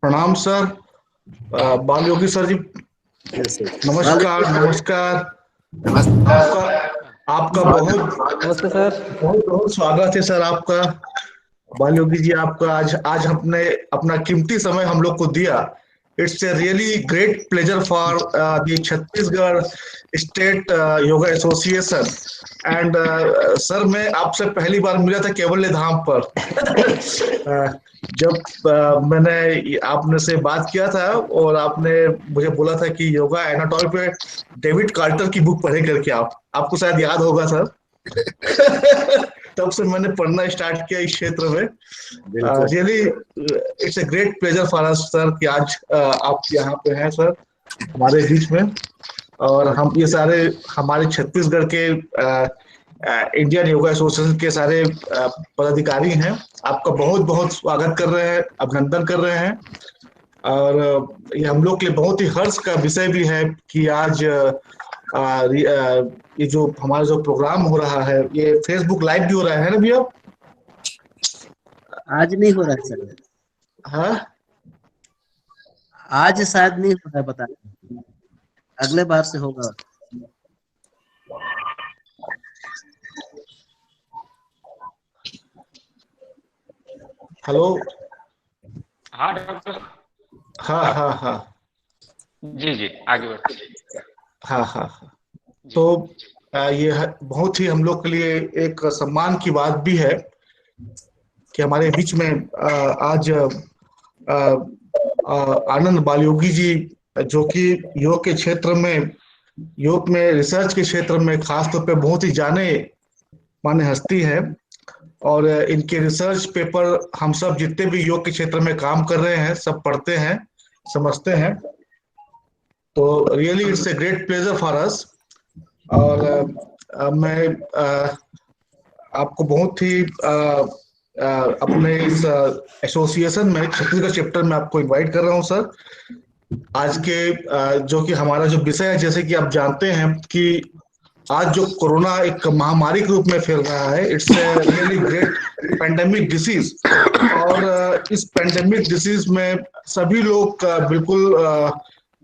प्रणाम सर। बाल योगी सर जी, Yes, sir. नमस्कार नमस्कार। नमस्कार। आपका आपका बहुत नमस्ते सर। बहुत बहुत स्वागत है सर आपका। बाल योगी जी, आपका आज आज हमने अपना कीमती समय हम लोग को दिया। It's a really great pleasure for the Chhattisgarh state yoga association. And sir, मैं आपसे पहली बार मिला था केवल्य धाम पर। जब मैंने आपने से बात किया था और आपने मुझे बोला था कि योगा एनाटॉमी पे डेविड कार्टर की बुक पढ़े करके आपको शायद याद होगा सर। तब से मैंने पढ़ना स्टार्ट किया इस क्षेत्र में। बिल्कुल। Really it's a great pleasure for us sir कि आज आप यहाँ पे हैं सर हमारे बीच में। और हम ये सारे हमारे छत्तीसगढ़ के इंडियन योगा एसोसिएशन के सारे पदाधिकारी हैं। आपका बहुत बहुत स्वागत कर रहे हैं, अभिनंदन कर रहे हैं। और ये हम लोग के लिए बहुत ही हर्ष का विषय भी है कि आज ये जो हमारा जो प्रोग्राम हो रहा है ये फेसबुक लाइव भी हो रहा है ना भैया? आज नहीं हो रहा है सर। हाँ, आज शायद नहीं हो रहा है, बता अगले बार से होगा। हेलो। हाँ डॉक्टर। हाँ हाँ हाँ जी जी, आगे बढ़ते। हाँ हाँ हाँ। तो ये बहुत ही हम लोग के लिए एक सम्मान की बात भी है कि हमारे बीच में आज आनंद बालयोगी जी, जो कि योग के क्षेत्र में, योग में रिसर्च के क्षेत्र में खास तौर पे बहुत ही जाने माने हस्ती है। और इनके रिसर्च पेपर हम सब जितने भी योग के क्षेत्र में काम कर रहे हैं सब पढ़ते हैं, समझते हैं। तो really it's a great pleasure for us. और मैं आपको बहुत ही अपने इस एसोसिएशन में छत्तीसगढ़ चैप्टर में आपको इनवाइट कर रहा हूं सर। आज के जो कि हमारा जो विषय है, जैसे कि आप जानते हैं कि आज जो कोरोना एक महामारी के रूप में फैल रहा है, it's a really great pandemic disease. और इस पेंडेमिक डिसीज में सभी लोग बिल्कुल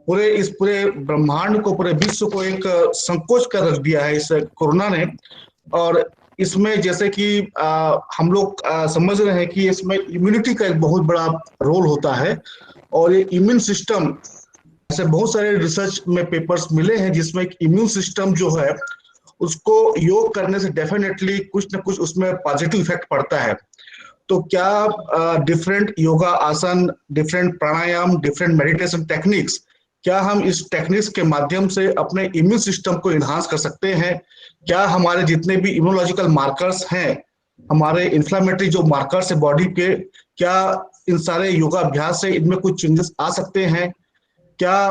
पूरे ब्रह्मांड को, पूरे विश्व को एक संकोच कर रख दिया है इस कोरोना ने। और इसमें जैसे कि हम लोग समझ रहे हैं कि इसमें इम्यूनिटी का एक बहुत बड़ा रोल होता है। और ये इम्यून सिस्टम, ऐसे बहुत सारे रिसर्च में पेपर्स मिले हैं जिसमें इम्यून सिस्टम जो है उसको योग करने से डेफिनेटली कुछ ना कुछ उसमें पॉजिटिव इफेक्ट पड़ता है। तो क्या डिफरेंट योगा आसन, डिफरेंट प्राणायाम, डिफरेंट मेडिटेशन टेक्निक्स, क्या हम इस टेक्निक्स के माध्यम से अपने इम्यून सिस्टम को इन्हांस कर सकते हैं? क्या हमारे जितने भी इम्यूनोलॉजिकल मार्कर्स हैं, हमारे इन्फ्लामेटरी जो मार्कर्स है बॉडी के, क्या इन सारे योगा अभ्यास से इनमें कुछ चेंजेस आ सकते हैं? क्या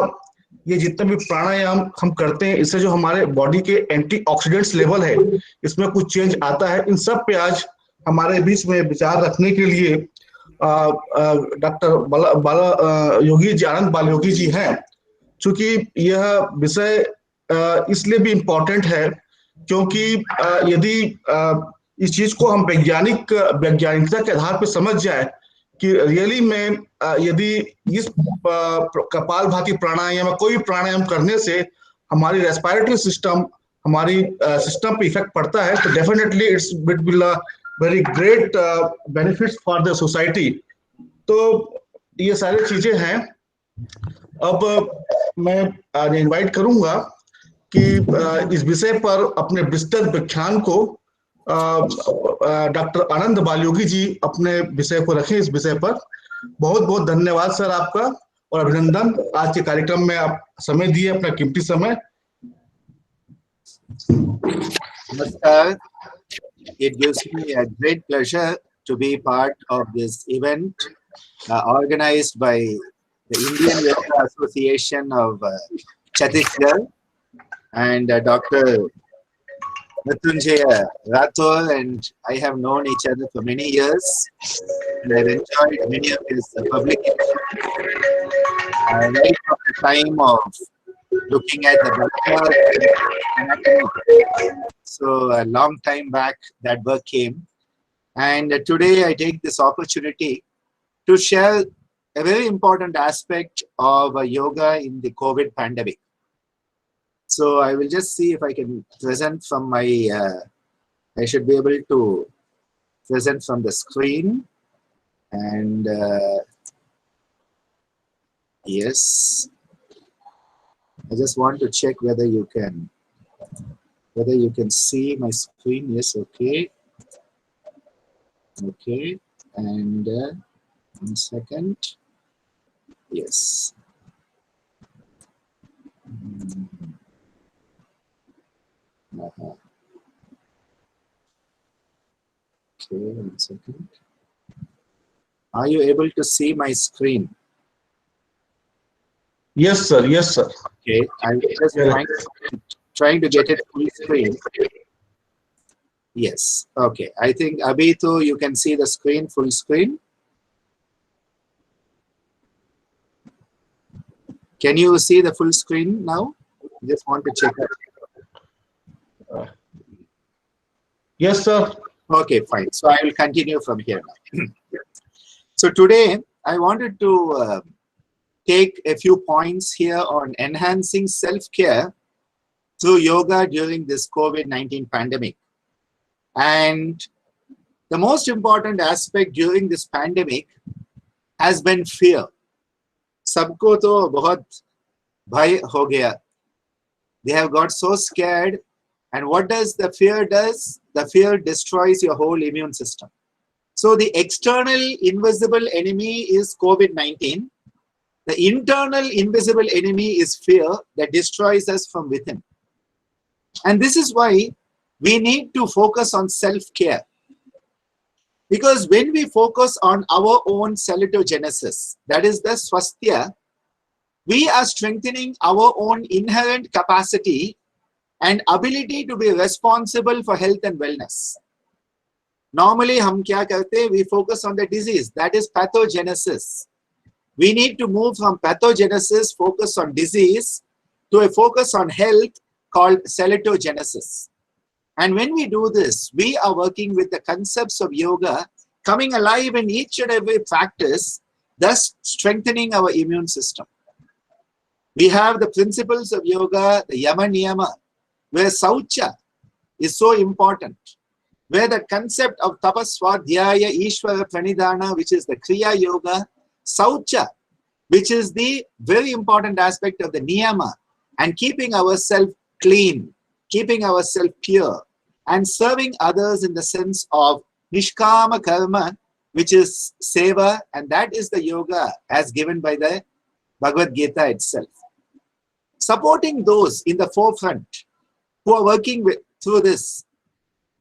ये जितने भी प्राणायाम हम करते हैं इससे जो हमारे बॉडी के एंटीऑक्सीडेंट्स लेवल है इसमें कुछ चेंज आता है? इन सब पे आज हमारे बीच में विचार रखने के लिए डॉक्टर योगी जी, आनंद बाल योगी जी हैं। चूंकि यह विषय इसलिए भी इम्पोर्टेंट है क्योंकि यदि इस चीज को हम वैज्ञानिकता के आधार पर समझ जाए कि रियली में यदि इस कपालभाति प्राणायाम या कोई भी प्राणायाम करने से हमारी रेस्पिरेटरी सिस्टम, हमारी सिस्टम पे इफेक्ट पड़ता है, तो definitely it's will be very great benefits for the society. तो ये सारी चीजें हैं। अब मैं इनवाइट करूंगा कि इस विषय पर अपने विस्तृत व्याख्यान को डॉक्टर आनंद बालयोगी जी अपने विषय को रखें। इस विषय पर बहुत बहुत धन्यवाद सर आपका और अभिनंदन। आज के कार्यक्रम में आप समय दिए, अपना कीमती समय। नमस्कार। It gives me a great pleasure to be part of this event organized by the Indian Yoga Association of Chhattisgarh and Dr. Mrityunjaya Rathore, and I have known each other for many years, and I've enjoyed many of his publications. Right from the time of looking at the anatomy. So a long time back that work came, and today I take this opportunity to share a very important aspect of yoga in the COVID pandemic. So I will just see if I can present from my, I should be able to present from the screen. And yes, I just want to check whether you can see my screen. Yes, okay. Okay, and 1 second. Yes. Okay, 1 second. Are you able to see my screen? Yes, sir. Yes, sir. Okay, I'm just trying to get it full screen. Yes. Okay. I think Abhitu, you can see the screen, full screen. Can you see the full screen now? Just want to check that. Yes, sir. Okay, fine. So I will continue from here now. So today I wanted to take a few points here on enhancing self-care through yoga during this COVID-19 pandemic. And the most important aspect during this pandemic has been fear. Sabko to bahut bhai ho gaya. They have got so scared. And what does the fear does? The fear destroys your whole immune system. So the external invisible enemy is COVID-19. The internal invisible enemy is fear that destroys us from within. And this is why we need to focus on self-care. Because when we focus on our own salutagenesis, that is the swasthya, we are strengthening our own inherent capacity and ability to be responsible for health and wellness. Normally, hum kya karte? We focus on the disease, that is pathogenesis. We need to move from pathogenesis, focus on disease, to a focus on health called salutagenesis. And when we do this, we are working with the concepts of yoga coming alive in each and every practice, thus strengthening our immune system. We have the principles of yoga, the yama niyama, where saucha is so important, where the concept of tapaswadhyaya ishvara pranidhana, which is the kriya yoga, saucha, which is the very important aspect of the niyama, and keeping ourselves clean, keeping ourselves pure, and serving others in the sense of nishkama karma, which is seva, and that is the yoga as given by the Bhagavad Gita itself. Supporting those in the forefront who are working through this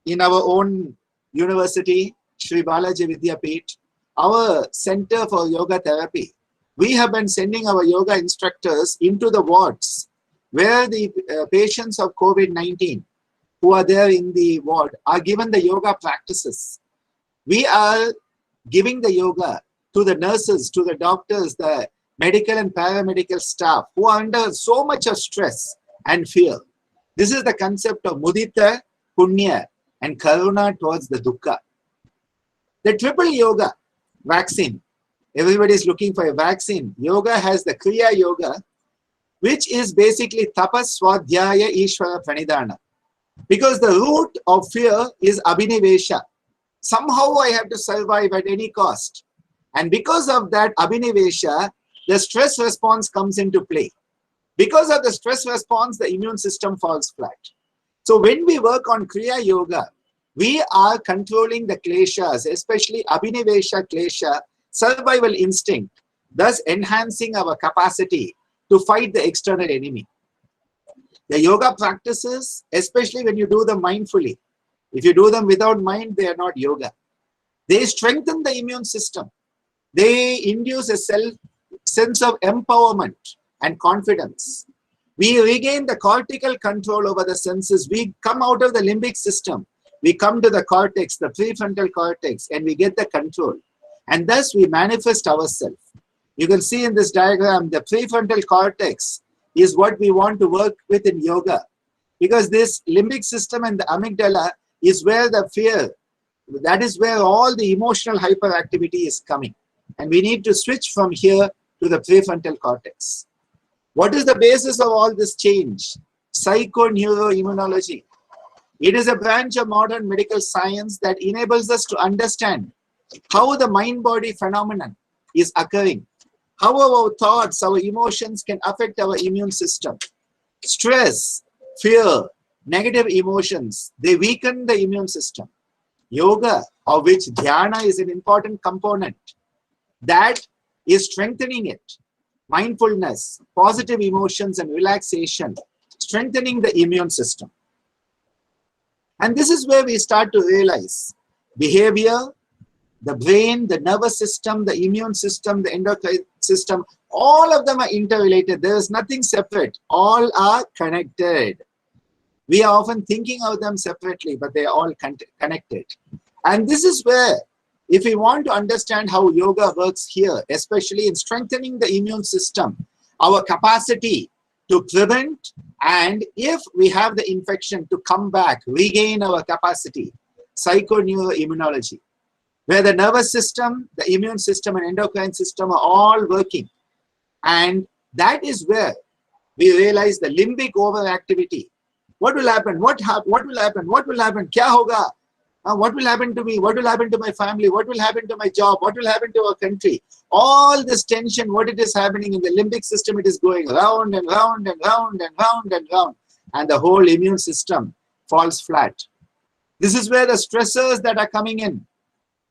in our own university, Sri Balaji Vidyapeeth, our Center for Yoga Therapy, we have been sending our yoga instructors into the wards where the patients of COVID-19 who are there in the ward are given the yoga practices. We are giving the yoga to the nurses, to the doctors, the medical and paramedical staff who are under so much of stress and fear. This is the concept of mudita, punya, and karuna towards the dukkha. The triple yoga vaccine. Everybody is looking for a vaccine. Yoga has the kriya yoga, which is basically tapas, swadhyaya, ishvara, pranidhana. Because the root of fear is abhinivesha. Somehow I have to survive at any cost. And because of that abhinivesha, the stress response comes into play. Because of the stress response, the immune system falls flat. So when we work on Kriya Yoga, we are controlling the kleshas, especially abhinivesha klesha, survival instinct, thus enhancing our capacity to fight the external enemy. The yoga practices, especially when you do them mindfully, if you do them without mind, they are not yoga. They strengthen the immune system. They induce a sense of empowerment and confidence. We regain the cortical control over the senses. We come out of the limbic system. We come to the cortex, the prefrontal cortex, and we get the control. And thus we manifest ourselves. You can see in this diagram, the prefrontal cortex is what we want to work with in yoga. Because this limbic system and the amygdala is where the fear, that is where all the emotional hyperactivity is coming. And we need to switch from here to the prefrontal cortex. What is the basis of all this change? Psychoneuroimmunology. It is a branch of modern medical science that enables us to understand how the mind-body phenomenon is occurring, how our thoughts, our emotions can affect our immune system. Stress, fear, negative emotions, they weaken the immune system. Yoga, of which dhyana is an important component, that is strengthening it. Mindfulness, positive emotions and relaxation, strengthening the immune system. And this is where we start to realize behavior, the brain, the nervous system, the immune system, the endocrine system, all of them are interrelated. There is nothing separate. All are connected. We are often thinking of them separately, but they are all connected. And this is where, if we want to understand how yoga works here, especially in strengthening the immune system, our capacity to prevent, and if we have the infection, to come back, regain our capacity, psychoneuroimmunology, where the nervous system, the immune system, and endocrine system are all working. And that is where we realize the limbic overactivity. What will happen? What will happen? What will happen? Kya hoga? What will happen to me? What will happen to my family? What will happen to my job? What will happen to our country? All this tension, what it is happening in the limbic system, it is going round and round and round and round and round. And the whole immune system falls flat. This is where the stressors that are coming in,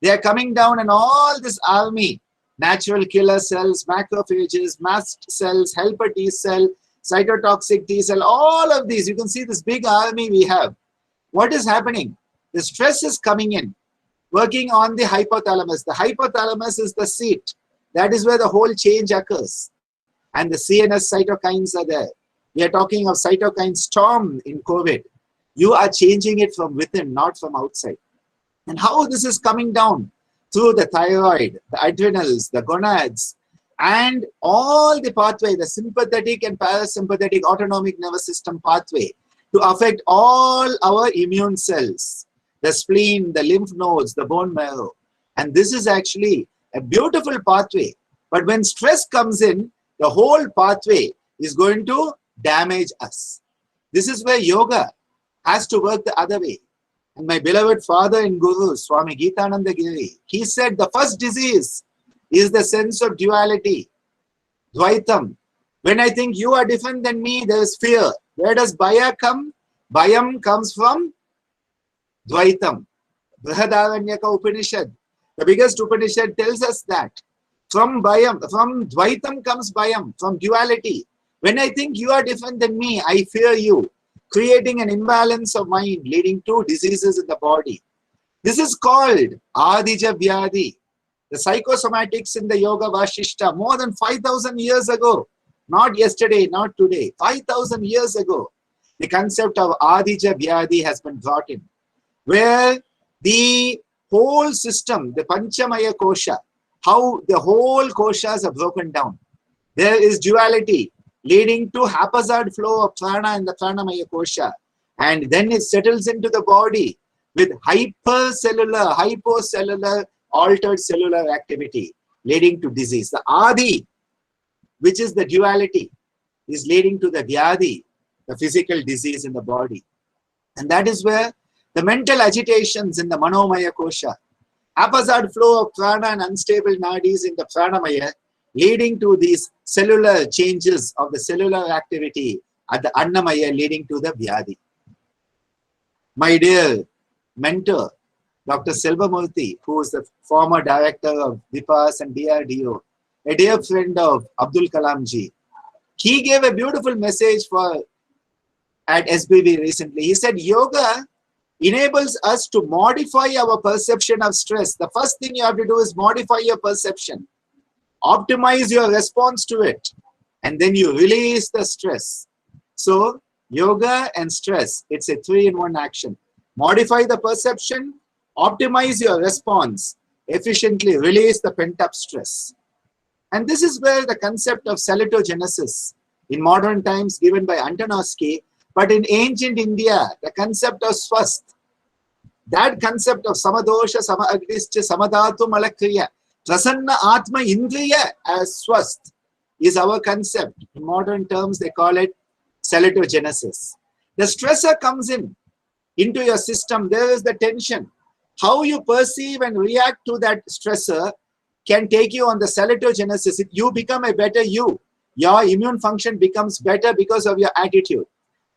they are coming down, and all this army, natural killer cells, macrophages, mast cells, helper T cell, cytotoxic T cell, all of these, you can see this big army we have. What is happening? The stress is coming in, working on the hypothalamus. The hypothalamus is the seat. That is where the whole change occurs. And the CNS cytokines are there. We are talking of cytokine storm in COVID. You are changing it from within, not from outside. And how this is coming down? Through the thyroid, the adrenals, the gonads, and all the pathway, the sympathetic and parasympathetic autonomic nervous system pathway, to affect all our immune cells, the spleen, the lymph nodes, the bone marrow. And this is actually a beautiful pathway. But when stress comes in, the whole pathway is going to damage us. This is where yoga has to work the other way. And my beloved father and guru, Swami Geetananda Giri, he said the first disease is the sense of duality, Dvaitam. When I think you are different than me, there is fear. Where does Bhaya come? Bhayam comes from Dvaitam. Brihadaranyaka Upanishad, the biggest Upanishad, tells us that. From Bhayam, from Dvaitam comes Bhayam, from duality. When I think you are different than me, I fear you, creating an imbalance of mind, leading to diseases in the body. This is called Adija Vyadi. The psychosomatics in the Yoga Vashishta, more than 5,000 years ago, not yesterday, not today, 5,000 years ago, the concept of Adija Vyadi has been brought in, where the whole system, the Panchamaya Kosha, how the whole koshas are broken down. There is duality, leading to haphazard flow of prana in the pranamaya kosha, and then it settles into the body with hypercellular, hypocellular, altered cellular activity, leading to disease. The adi, which is the duality, is leading to the vyadi, the physical disease in the body. And that is where the mental agitations in the manomaya kosha, haphazard flow of prana and unstable nadis in the pranamaya, leading to these cellular changes of the cellular activity at the Annamaya, leading to the Vyadi. My dear mentor, Dr. Selvamurthy, who is the former director of DIPAS and DRDO, a dear friend of Abdul Kalam ji, he gave a beautiful message at SBB recently. He said, yoga enables us to modify our perception of stress. The first thing you have to do is modify your perception. Optimize your response to it, and then you release the stress. So yoga and stress, it's a 3-in-1 action. Modify the perception, optimize your response, efficiently release the pent-up stress. And this is where the concept of salitogenesis in modern times given by Antonovsky, but in ancient India, the concept of swast, that concept of samadosha, sama agnischa, samadhatu malakriya, Prasanna Atma Indriya as Swasth is our concept. In modern terms, they call it salitogenesis. The stressor comes into your system. There is the tension. How you perceive and react to that stressor can take you on the salitogenesis. You become a better you. Your immune function becomes better because of your attitude.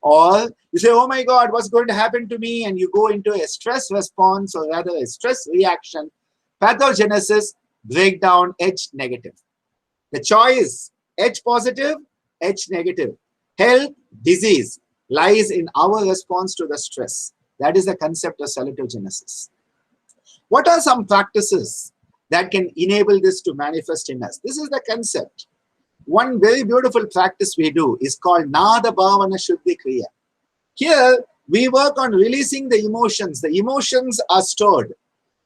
Or you say, oh my God, what's going to happen to me? And you go into a stress response, or rather a stress reaction. Pathogenesis, breakdown, H negative. The choice, H positive, H negative. Health, disease, lies in our response to the stress. That is the concept of salitogenesis. What are some practices that can enable this to manifest in us? This is the concept. One very beautiful practice we do is called Nada Bhavana Shuddhi Kriya. Here, we work on releasing the emotions. The emotions are stored.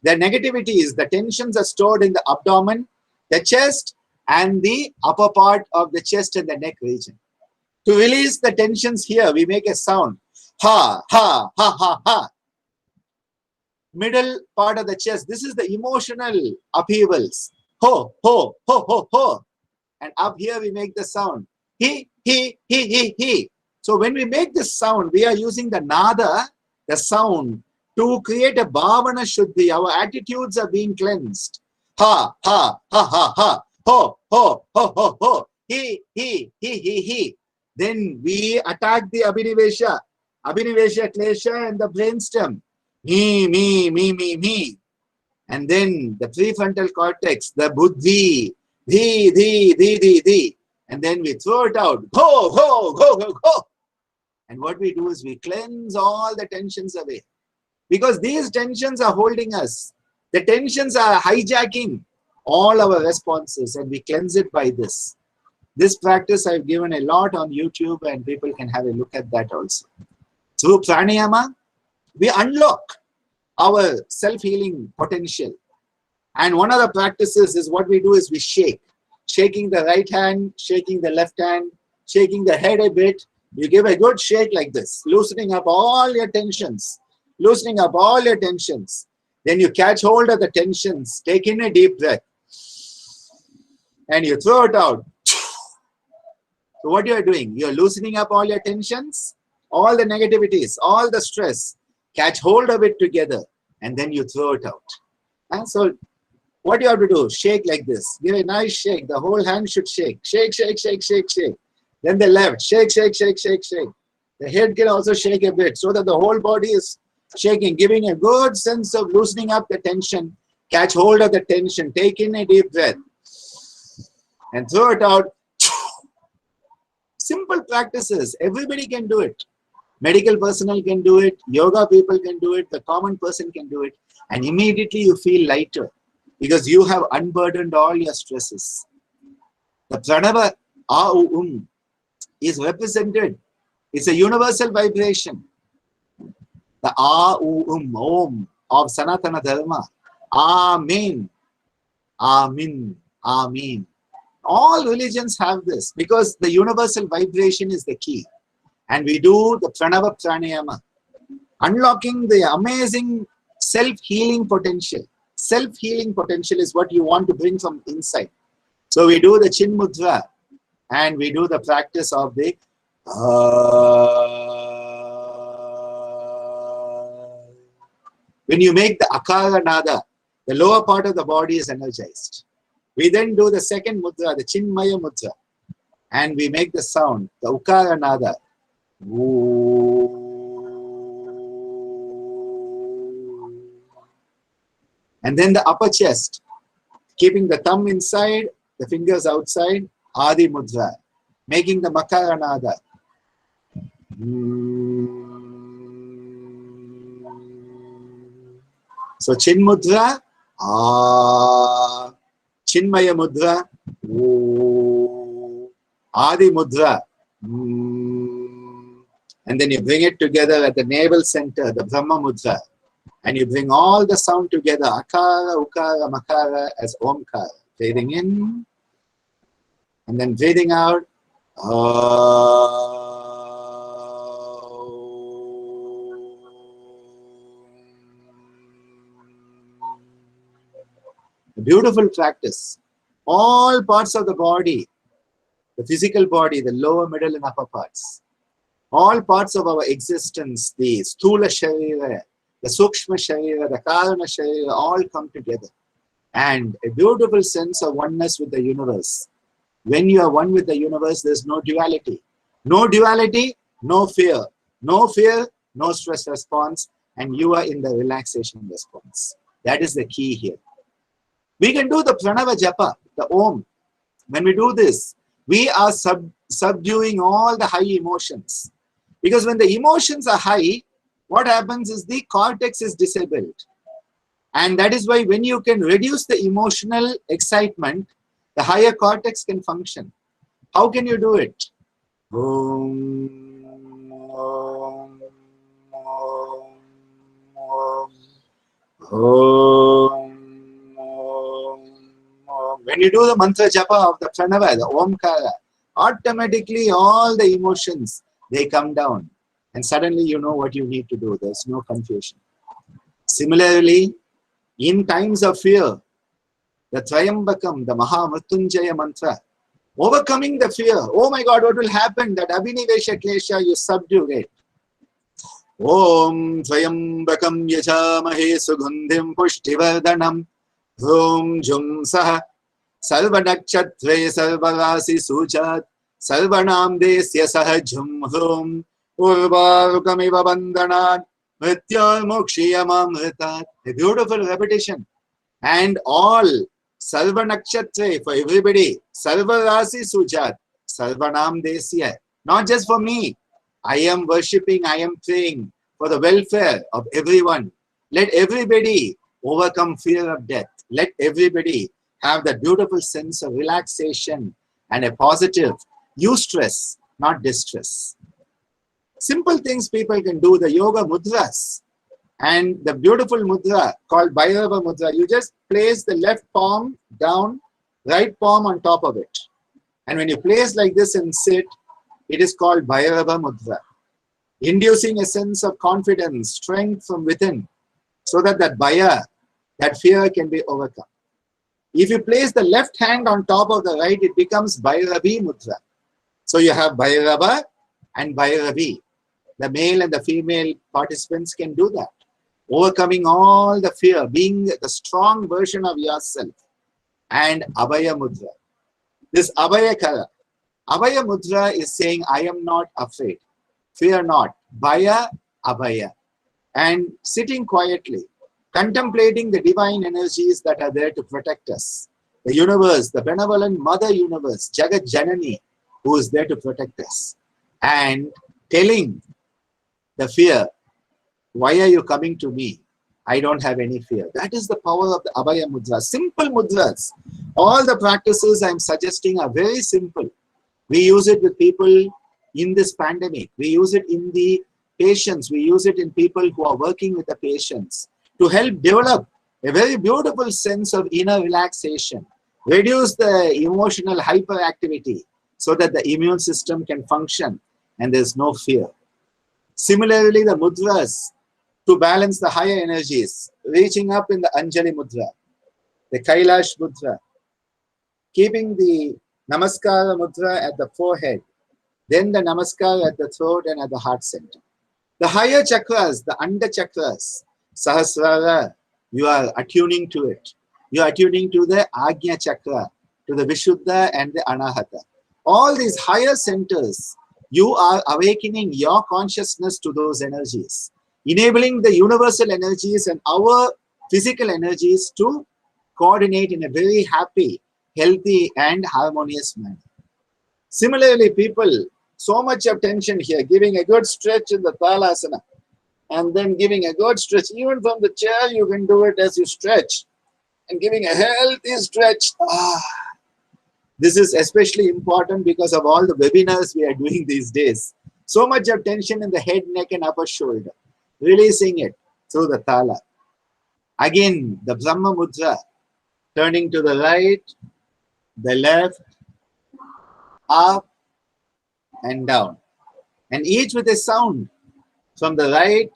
The negativities, the tensions are stored in the abdomen, the chest, and the upper part of the chest and the neck region. To release the tensions here, we make a sound. Ha, ha, ha, ha, ha. Middle part of the chest, this is the emotional upheavals. Ho, ho, ho, ho, ho. And up here we make the sound. He, he. So when we make this sound, we are using the nada, the sound, to create a bhavana shuddhi. Our attitudes are being cleansed. Ha, ha, ha, ha, ha. Ho, ho, ho, ho, ho. He. Then we attack the abhinivesha klesha and the brainstem. Me. And then the prefrontal cortex, the buddhi, the. And then we throw it out. Go. And what we do is we cleanse all the tensions away. Because these tensions are holding us. The tensions are hijacking all our responses, and we cleanse it by this. This practice I've given a lot on YouTube, and people can have a look at that also. Through pranayama, we unlock our self-healing potential. And one of the practices is what we do is we shake. Shaking the right hand, shaking the left hand, shaking the head a bit. You give a good shake like this, loosening up all your tensions. Then you catch hold of the tensions, take in a deep breath, and you throw it out. So what you are doing, you're loosening up all your tensions, all the negativities, all the stress, catch hold of it together, and then you throw it out. And so what you have to do, shake like this, give a nice shake, the whole hand should shake. Shake. Then the left, shake. The head can also shake a bit so that the whole body is shaking, giving a good sense of loosening up the tension. Catch hold of the tension, take in a deep breath, and throw it out. Simple practices, everybody can do it. Medical personnel can do it, yoga people can do it, the common person can do it, and immediately you feel lighter because you have unburdened all your stresses. The pranava A-U-Um is represented. It's a universal vibration. The A-U-Um, Om of Sanatana Dharma. Amen. All religions have this because the universal vibration is the key. And we do the pranava pranayama, unlocking the amazing self-healing potential. Self-healing potential is what you want to bring from inside. So we do the chin mudra and we do the practice of the when you make the akara nada, the lower part of the body is energized. We then do the second mudra, the chinmaya mudra, and we make the sound, the ukara nada. And then the upper chest, keeping the thumb inside, the fingers outside, Adi Mudra, making the Makara Nada. So Chin Mudra, Chinmaya Mudra, Adi Mudra. And then you bring it together at the navel center, the Brahma Mudra. And you bring all the sound together, Akara, Ukara, Makara as Omkara. Breathing in, and then breathing out. beautiful practice. All parts of the body, the physical body, the lower, middle, and upper parts, all parts of our existence, the Sthula Sharira, the Sukshma Sharira, the Karana Sharira, all come together. And a beautiful sense of oneness with the universe. When you are one with the universe, there's no duality. No duality, no fear. No fear, no stress response, and you are in the relaxation response. That is the key here. We can do the Pranava Japa, the Om. When we do this, we are subduing all the high emotions. Because when the emotions are high, what happens is the cortex is disabled. And that is why when you can reduce the emotional excitement, the higher cortex can function. How can you do it? Om, Om, Om, Om, Om, Om. When you do the mantra japa of the pranava, the omkara, automatically all the emotions, they come down. And suddenly you know what you need to do. There's no confusion. Similarly, in times of fear, the Trayambakam, the Mahamrityunjaya mantra, overcoming the fear. Oh my God, what will happen? That Abhinivesha Klesha, you subdue it. Om Trayambakam Yajamahe Sugundhim Pushtivardhanam Om Jum Saha Sarvanakshatre Sarvarasi Sujat Sarvanam Desya Saha Jum Hum Urvarukamiva Bandhanat Mritya Mokshiyamamritat. A beautiful repetition. And all Sarva Nakshatra for everybody, Sarva Rasi Sujat, Sarvanam Desya. Not just for me. I am worshipping, I am praying for the welfare of everyone. Let everybody overcome fear of death. Let everybody have that beautiful sense of relaxation and a positive eustress, not distress. Simple things people can do, the yoga mudras. And the beautiful mudra called Bhairava Mudra, you just place the left palm down, right palm on top of it. And when you place like this and sit, it is called Bhairava Mudra, inducing a sense of confidence, strength from within, so that that Bhaya, that fear can be overcome. If you place the left hand on top of the right, it becomes Bhairavi Mudra. So you have Bhairava and Bhairavi. The male and the female participants can do that. Overcoming all the fear, being the strong version of yourself. And Abhaya Mudra. This Abhaya Kara. Abhaya Mudra is saying, I am not afraid. Fear not. Bhaya, Abhaya. And sitting quietly, contemplating the divine energies that are there to protect us. The universe, the benevolent mother universe, Jagat Janani, who is there to protect us. And telling the fear, why are you coming to me? I don't have any fear. That is the power of the Abhaya Mudra. Simple mudras. All the practices I'm suggesting are very simple. We use it with people in this pandemic. We use it in the patients. We use it in people who are working with the patients to help develop a very beautiful sense of inner relaxation. Reduce the emotional hyperactivity so that the immune system can function and there's no fear. Similarly, the mudras to balance the higher energies, reaching up in the Anjali Mudra, the Kailash Mudra, keeping the Namaskara Mudra at the forehead, then the Namaskar at the throat and at the heart center. The higher chakras, the Anda chakras, Sahasrara, you are attuning to it. You are attuning to the Agnya chakra, to the Vishuddha and the Anahata. All these higher centers, you are awakening your consciousness to those energies, enabling the universal energies and our physical energies to coordinate in a very happy, healthy, and harmonious manner. Similarly, people, so much of tension here, giving a good stretch in the Talasana, and then giving a good stretch. Even from the chair, you can do it as you stretch, and giving a healthy stretch. This is especially important because of all the webinars we are doing these days. So much of tension in the head, neck, and upper shoulder. Releasing it through the Tala. Again, the Brahma Mudra, turning to the right, the left, up, and down. And each with a sound. From the right,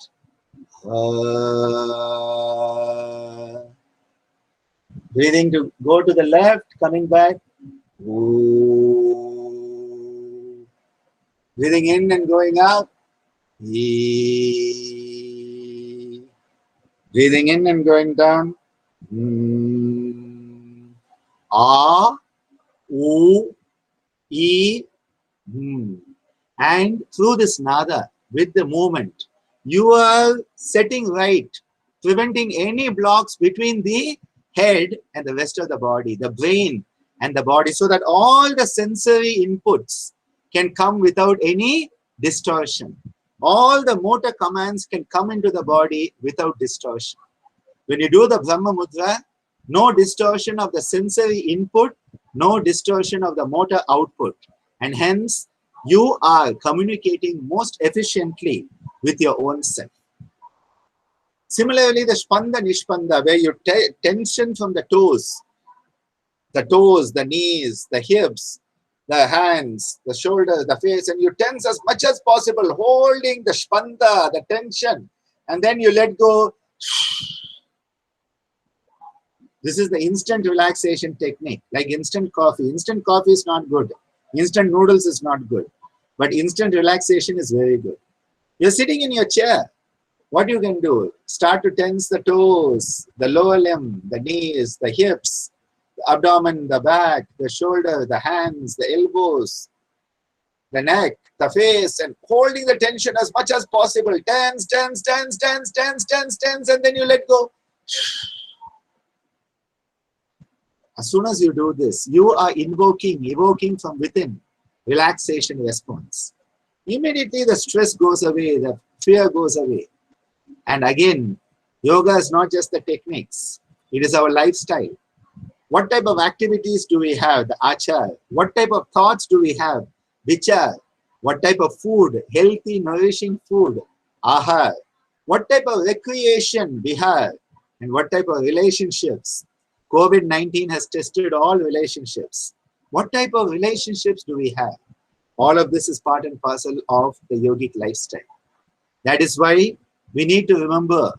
Breathing to go to the left, coming back. Breathing in and going out. Breathing in and going down. A, U, E, and through this nada, with the movement, you are setting right, preventing any blocks between the head and the rest of the body, the brain and the body, so that all the sensory inputs can come without any distortion. All the motor commands can come into the body without distortion. When you do the Brahma Mudra, no distortion of the sensory input, no distortion of the motor output, and hence you are communicating most efficiently with your own self. Similarly, the Spanda Nishpanda, where you tension from the toes, the knees, the hips, the hands, the shoulders, the face, and you tense as much as possible, holding the Spanda, the tension, and then you let go. This is the instant relaxation technique, like instant coffee. Instant coffee is not good. Instant noodles is not good. But instant relaxation is very good. You're sitting in your chair. What you can do? Start to tense the toes, the lower limb, the knees, the hips, the abdomen, the back, the shoulder, the hands, the elbows, the neck, the face, and holding the tension as much as possible. Tense, tense, tense, tense, tense, tense, tense, and then you let go. As soon as you do this, you are evoking from within relaxation response. Immediately the stress goes away, the fear goes away. And again, yoga is not just the techniques, it is our lifestyle. What type of activities do we have? The achar. What type of thoughts do we have? Vichar. What type of food? Healthy, nourishing food. Ahar. What type of recreation? Bihar. And what type of relationships? COVID-19 has tested all relationships. What type of relationships do we have? All of this is part and parcel of the yogic lifestyle. That is why we need to remember,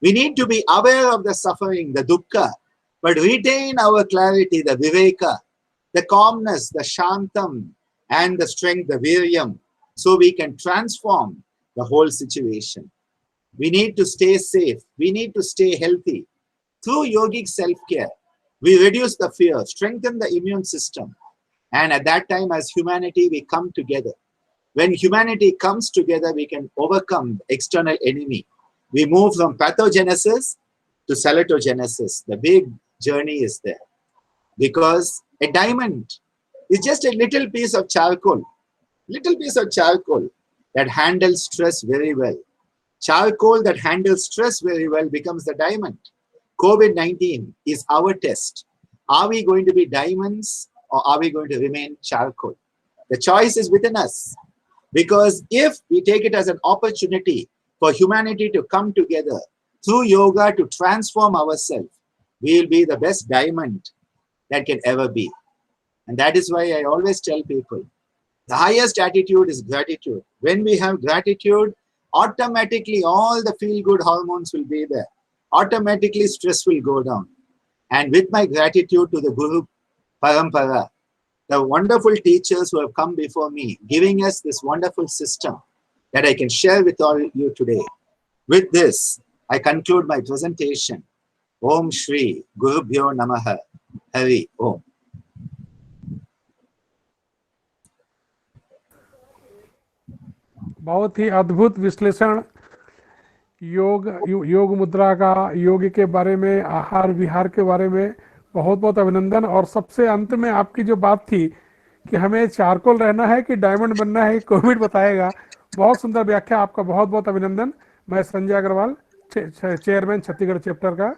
we need to be aware of the suffering, the dukkha, but retain our clarity, the viveka, the calmness, the shantam, and the strength, the viryam, so we can transform the whole situation. We need to stay safe. We need to stay healthy. Through yogic self-care, we reduce the fear, strengthen the immune system. And at that time, as humanity, we come together. When humanity comes together, we can overcome the external enemy. We move from pathogenesis to salatogenesis. The big journey is there. Because a diamond is just a little piece of charcoal that handles stress very well. Charcoal that handles stress very well becomes the diamond. COVID-19 is our test. Are we going to be diamonds or are we going to remain charcoal? The choice is within us. Because if we take it as an opportunity for humanity to come together through yoga to transform ourselves, we will be the best diamond that can ever be. And that is why I always tell people, the highest attitude is gratitude. When we have gratitude, automatically all the feel-good hormones will be there. Automatically stress will go down. And with my gratitude to the Guru Parampara, the wonderful teachers who have come before me, giving us this wonderful system that I can share with all you today. With this, I conclude my presentation. Om Shri Guru Bhyo Namaha Hari Om. बहुत ही अद्भुत विश्लेषण योग मुद्रा का, योग के बारे में, आहार विहार के बारे में बहुत बहुत अभिनंदन। और सबसे अंत में आपकी जो बात थी कि हमें चारकोल रहना है कि डायमंड बनना है, कोविड बताएगा। बहुत सुंदर व्याख्या, आपका बहुत बहुत अभिनंदन। मैं संजय अग्रवाल, चेयरमैन छत्तीसगढ़ चैप्टर का,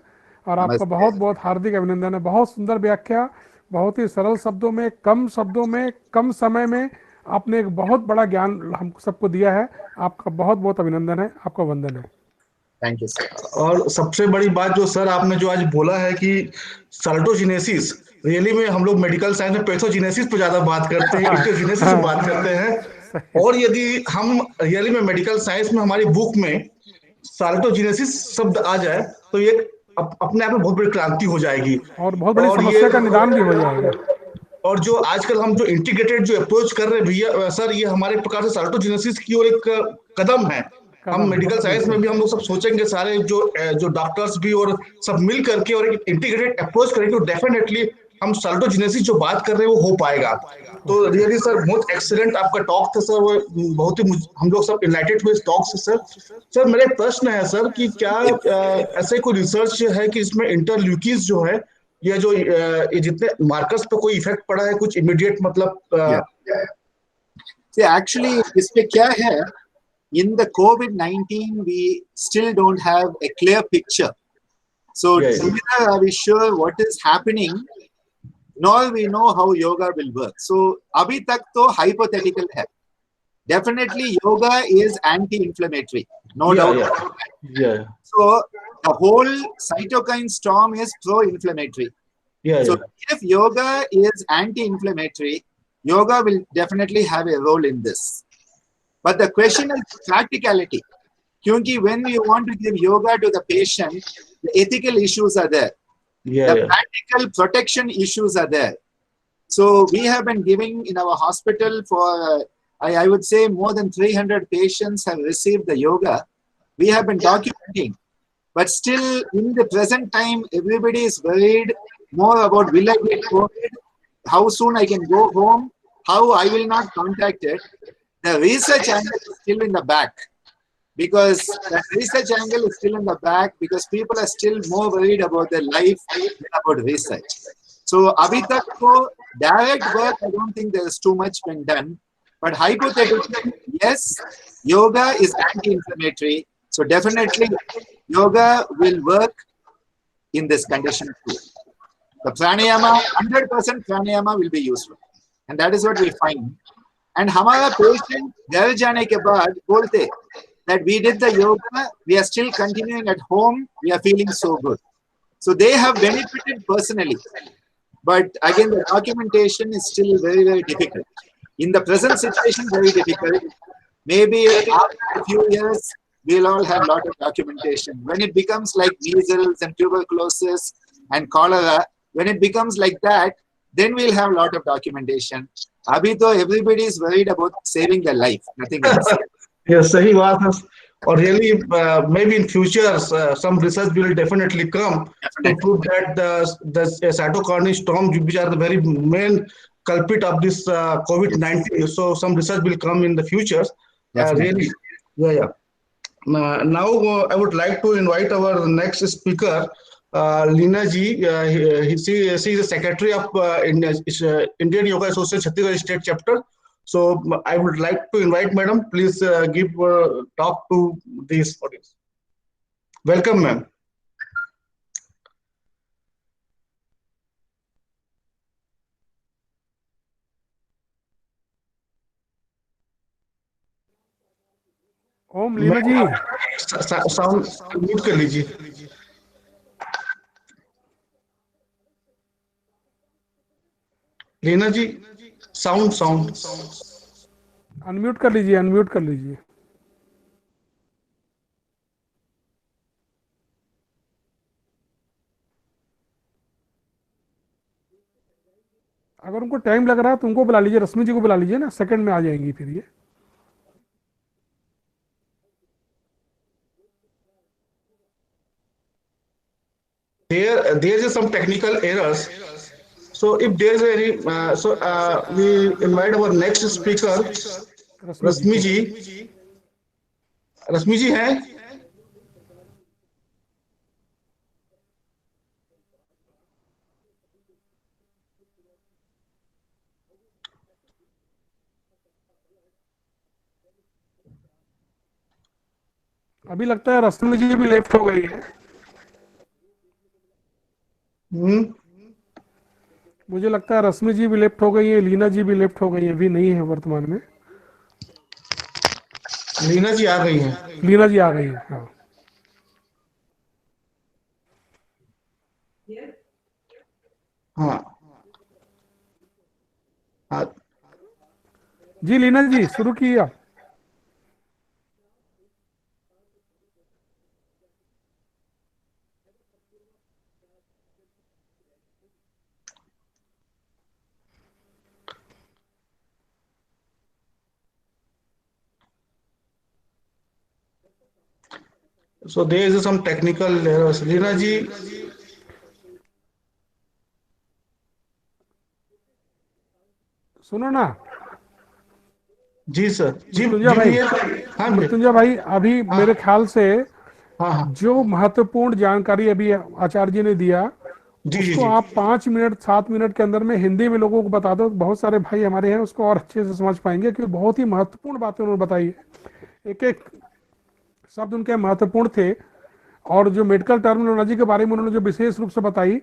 और आपका बहुत बहुत हार्दिक अभिनंदन है। बहुत सुंदर व्याख्या, बहुत ही सरल शब्दों में, कम समय में आपने एक बहुत बड़ा ज्ञान हम सबको दिया है। आपका बहुत बहुत अभिनंदन है, आपका वंदन है। Thank you sir. और सबसे बड़ी बात जो सर आपने जो आज बोला है कि साल्टोजिनेसिस, रियली में हम लोग मेडिकल साइंस में पैथोजिनेसिस पे ज्यादा बात करते हैं, इस्टोजिनेसिस पे बात करते हैं। और यदि हम रियली में मेडिकल साइंस में हमारी बुक में साल्टोजिनेसिस शब्द आ जाए तो ये अपने आप में बहुत बड़ी क्रांति हो जाएगी। और बहुत बड़ी और समस्या का निदान भी हो जाएगा। और जो आजकल हम जो इंटीग्रेटेड जो अप्रोच कर रहे हैं भैया सर, ये हमारे प्रकार से साल्टोजेनेसिस की ओर एक कदम है। हम कदम है, मेडिकल साइंस में बिल्कुल। भी हम लोग सब सोचेंगे, सारे जो डॉक्टर्स भी और सब मिल करके और एक इंटीग्रेटेड अप्रोच करेंगे, तो डेफिनेटली हम साल्टोजेनेसिस जो बात कर रहे हैं वो हो पाएगा। तो रियली सर बहुत एक्सीलेंट आपका टॉक था सर, वो बहुत ही हम लोग सब इनलाइटेड हुए इस टॉक से सर। सर मेरा एक प्रश्न है सर कि क्या ऐसे कोई रिसर्च है कि इसमें इंटरल्यूकिस जो है, ये जो ये जितने मार्कर्स पे कोई इफेक्ट पड़ा है कुछ इमीडिएट, मतलब Yeah. See, actually, इसमें क्या है? In the COVID-19, we still don't have a clear picture. So Yes. neither are we sure what is happening, nor we know how yoga will work. So अभी तक तो hypothetical है. Definitely, yoga is anti-inflammatory, no Yeah, doubt yeah. about that. Yeah, So the whole cytokine storm is pro-inflammatory. yeah, So yeah. if yoga is anti-inflammatory, yoga will definitely have a role in this. But the question is practicality. Because when we want to give yoga to the patient, the ethical issues are there. Yeah, The yeah. practical protection issues are there. So we have been giving in our hospital for, I would say, more than 300 patients have received the yoga. We have been documenting. But still, in the present time, everybody is worried more about will I get COVID, how soon I can go home, how I will not contact it. The research angle is still in the back, because that research angle is still in the back because people are still more worried about their life than about research. So, abhi tak ko direct work, I don't think there is too much been done. But hypothetically, yes, yoga is anti-inflammatory. So definitely, yoga will work in this condition too. The pranayama, 100% pranayama will be useful. And that is what we find. And हमारा patient घर जाने के बाद बोलते that we did the yoga, we are still continuing at home, we are feeling so good. So they have benefited personally. But again, the documentation is still very, very difficult. In the present situation, very difficult. Maybe after a few years, we'll all have a lot of documentation. When it becomes like measles and tuberculosis and cholera, when it becomes like that, then we'll have a lot of documentation. Abhi to everybody is worried about saving their life, nothing else. ये सही बात है। और really maybe in future some research will definitely come to prove that the cytokine storm, which are the very main culprit of this COVID-19. So some research will come in the future. Really, yeah, yeah. Now I would like to invite our next speaker, Leena ji. She is the secretary of Indian Yoga Association Chhattisgarh State Chapter. So I would like to invite Madam. Please give talk to this audience. Welcome, ma'am. ओम Leena ji, sound mute कर लीजिए। Leena ji, sound sound unmute कर लीजिए, unmute कर लीजिए। अगर उनको time लग रहा है तो उनको बुला लीजिए, रश्मि जी को बुला लीजिए ना, सेकंड में आ जाएंगी फिर ये। there is some technical errors. So if there is any, we invite our next speaker, रश्मि जी रश्मि को। जी। रश्मि जी हैं? अभी लगता है रश्मि जी भी लेफ्ट हो गई है। मुझे लगता है रश्मि जी भी लेफ्ट हो गई है, लीना जी भी लेफ्ट हो गई है, अभी नहीं है वर्तमान में। लीना जी आ गई हैं। लीना जी आ गई है, हाँ। हाँ हाँ जी लीना जी शुरू किए आप। So there is some technical errors. Leena जी, सुनो ना जी सर, जी मृत्युंजय जी भाई, भैया, हाँ भैया, मृत्युंजय भाई अभी मेरे हाँ ख्याल से हाँ हाँ, जो महत्वपूर्ण जानकारी अभी आचार्य जी ने दिया, जी जी उसको जी, आप 5 मिनट 7 मिनट के अंदर में हिंदी में लोगों को बता दो, बहुत सारे भाई हमारे हैं उसको और अच्छे से समझ पाएंगे, क्योंकि बहुत ही महत्वपूर्ण बातें उन्होंने बताई है। एक एक शब्द उनके महत्वपूर्ण थे। और जो मेडिकल टर्मिनोलॉजी के बारे में उन्होंने जो विशेष रूप से बताई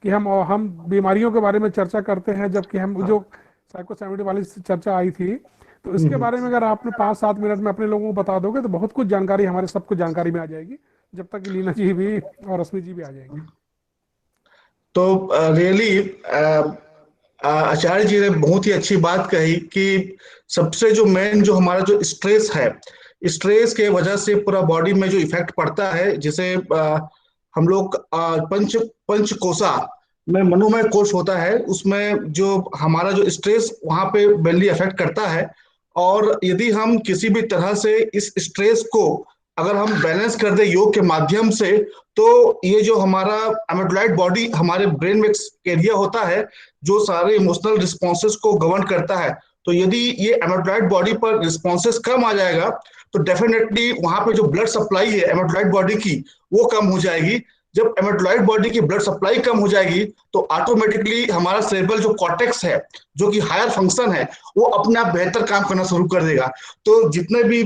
कि हम बीमारियों के बारे में चर्चा करते हैं, जबकि हम जो साइकोसेमिटी वाली चर्चा आई थी, तो इसके हम्म। बारे में अगर आपने 5-7 मिनट में अपने लोगों को बता दोगे तो बहुत कुछ जानकारी हमारे सबको जानकारी में आ जाएगी, जब तक कि लीना जी भी और रश्मि जी भी आ जाएंगे। तो रियली आचार्य जी ने बहुत ही अच्छी बात कही कि सबसे जो मेन जो हमारा जो स्ट्रेस है, स्ट्रेस के वजह से पूरा बॉडी में जो इफेक्ट पड़ता है, जिसे हम लोग पंच पंच कोशा में मनोमय कोश होता है, उसमें जो हमारा जो स्ट्रेस वहां पे मेनली इफेक्ट करता है। और यदि हम किसी भी तरह से इस स्ट्रेस को अगर हम बैलेंस कर दे योग के माध्यम से, तो ये जो हमारा एमेटाइट बॉडी हमारे ब्रेन में एरिया होता है जो सारे इमोशनल रिस्पॉन्सेस को गवर्न करता है, तो यदि ये एमेटाइट बॉडी पर रिस्पॉन्सेस कम आ जाएगा, तो डेफिनेटली वहां पे जो ब्लड सप्लाई है एमेटाइट बॉडी की, वो कम हो जाएगी। जब एमेटाइट बॉडी की ब्लड सप्लाई कम हो जाएगी, तो ऑटोमेटिकली हमारा सेरेब्रल जो कॉर्टेक्स है, जो कि हायर फंक्शन है, वो अपने आप बेहतर काम करना शुरू कर देगा। तो जितने भी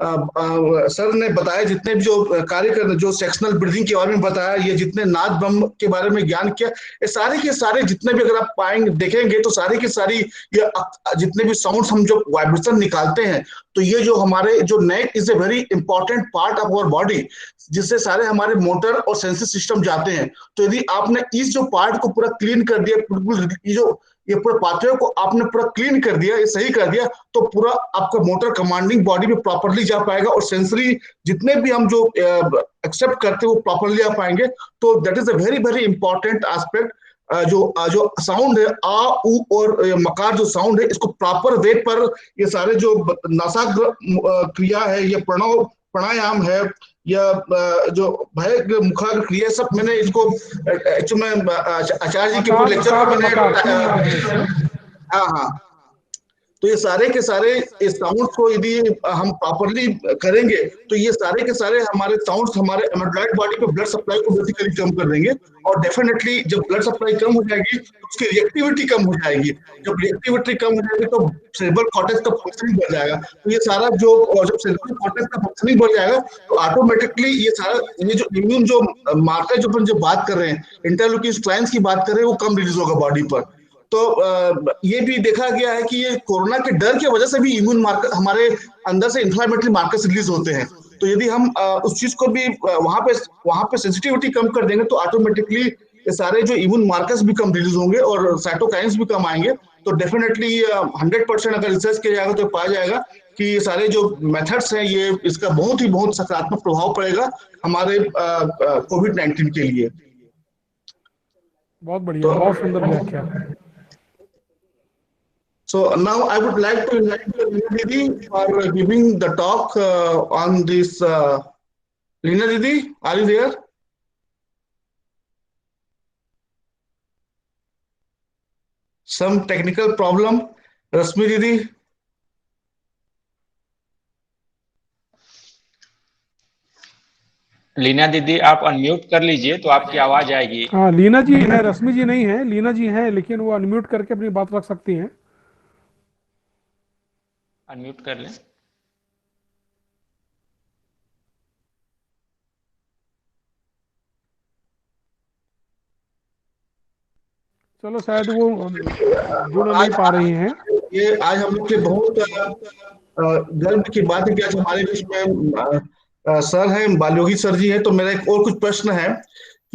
सर ने बताया, जितने भी जो कार्य कर जो सेक्शनल ब्रीदिंग के बारे में बताया, ये जितने नाद ब्रह्म के बारे में ज्ञान किया, ये सारे के सारे जितने भी अगर आप पाएंगे देखेंगे तो सारी की सारी ये जितने भी साउंड्स हम जो वाइब्रेशन निकालते हैं, तो ये जो हमारे जो neck is a very important part of our body, जिससे सारे हमारे मोटर और सेंसिस सिस्टम जाते हैं। तो यदि आपने इस जो पार्ट को पूरा क्लीन कर दिया, बिल्कुल ये पूरे पाथवे को आपने पूरा क्लीन कर दिया, ये सही कर दिया, तो पूरा आपका मोटर कमांडिंग बॉडी में प्रॉपरली जा पाएगा, और सेंसरी जितने भी हम जो एक्सेप्ट करते हैं वो प्रॉपरली आ पाएंगे। तो that is a very very important aspect. जो साउंड है आ उ और मकार जो साउंड है, इसको प्रॉपर वे पर ये सारे जो नासाग्र क्रिया है, ये प्रणव प्राणायाम है, या जो भय मुखाग्र क्रिया, सब मैंने इसको एक्चुअली में आचार्य जी के पूरे आकार लेक्चर उकार को और मैंने मकार 3 नाम है इसके। हाँ हाँ, तो ये सारे के सारे इस साउंड को यदि हम प्रॉपरली करेंगे, तो ये सारे के सारे हमारे साउंड्स हमारे एमेटाइट बॉडी पे ब्लड सप्लाई को बेसिकली कम कर देंगे। और डेफिनेटली जब ब्लड सप्लाई कम हो जाएगी, तो उसकी रिएक्टिविटी कम हो जाएगी। जब रिएक्टिविटी कम हो जाएगी, तो सेरेब्रल कॉर्टेक्स का फंक्शनिंग बढ़ जाएगा। तो ये सारा जो जब सेरेब्रल कॉर्टेक्स का फंक्शनिंग बढ़ जाएगा, तो ऑटोमेटिकली ये सारा ये जो इम्यून जो मार्कर जो अपन जो बात कर रहे हैं, इंटरल्यूकिन स्ट्राइन्स की बात कर रहे हैं, वो कम रिलीज होगा बॉडी पर। तो ये भी देखा गया है कि ये कोरोना के डर की वजह से भी इम्यून मार्कर हमारे अंदर से इंफ्लेमेटरी मार्कर्स रिलीज होते हैं। तो यदि हम उस चीज को भी वहां पे सेंसिटिविटी कम कर देंगे, तो ऑटोमेटिकली ये सारे जो इम्यून मार्कर्स भी कम रिलीज होंगे और साइटोकाइन्स भी कम आएंगे। तो डेफिनेटली 100% अगर रिसर्च किया जाएगा तो पाया जाएगा कि ये सारे जो मेथड्स हैं, ये इसका बहुत सकारात्मक प्रभाव पड़ेगा हमारे कोविड-19 के लिए। बहुत बढ़िया, तो बहुत सुंदर व्याख्या। So now I would like to invite Leena Didi for giving the talk on this. Leena Didi, are you there? Some technical problem. Rasmi Didi. Leena दीदी आप अनम्यूट कर लीजिए तो आपकी आवाज आएगी। हाँ, लीना जी है, रश्मि जी नहीं है, लीना जी हैं, लेकिन वो अनम्यूट करके अपनी बात रख सकती हैं। अनम्यूट कर लें। चलो शायद वो जुड़ नहीं आज पा रही हैं। ये आज हम लोग के बहुत गर्व की बात है कि आज हमारे बीच में सर हैं, बालयोगी सर जी हैं। तो मेरा एक और कुछ प्रश्न है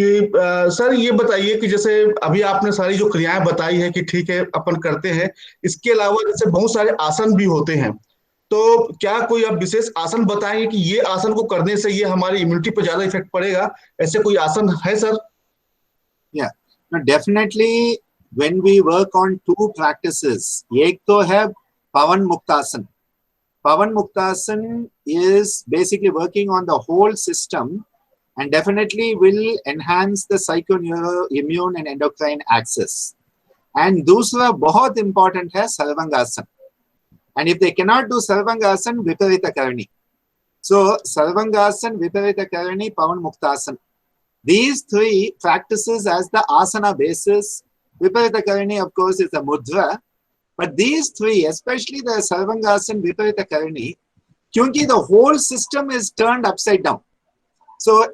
कि सर ये बताइए कि जैसे अभी आपने सारी जो क्रियाएं बताई है कि ठीक है अपन करते हैं, इसके अलावा जैसे बहुत सारे आसन भी होते हैं, तो क्या कोई आप विशेष आसन बताएंगे कि ये आसन को करने से ये हमारी इम्यूनिटी पर ज्यादा इफेक्ट पड़ेगा? ऐसे कोई आसन है sir? Yeah, no, definitely when we work on two practices, एक तो है पवन muktasana, Pavan Muktasan is basically working on the whole system and definitely will enhance the psychoneuroimmune and endocrine axis. And दूसरा बहुत important है Sarvangasana. And if they cannot do Sarvangasana, Viparita Karani. So Sarvangasana, Viparita Karani, Pavan Muktasan. These three practices as the asana basis. Viparita Karani, of course, is a mudra. But these three, especially the Sarvangasana, Viparita Karani, kyunki the whole system is turned upside down. So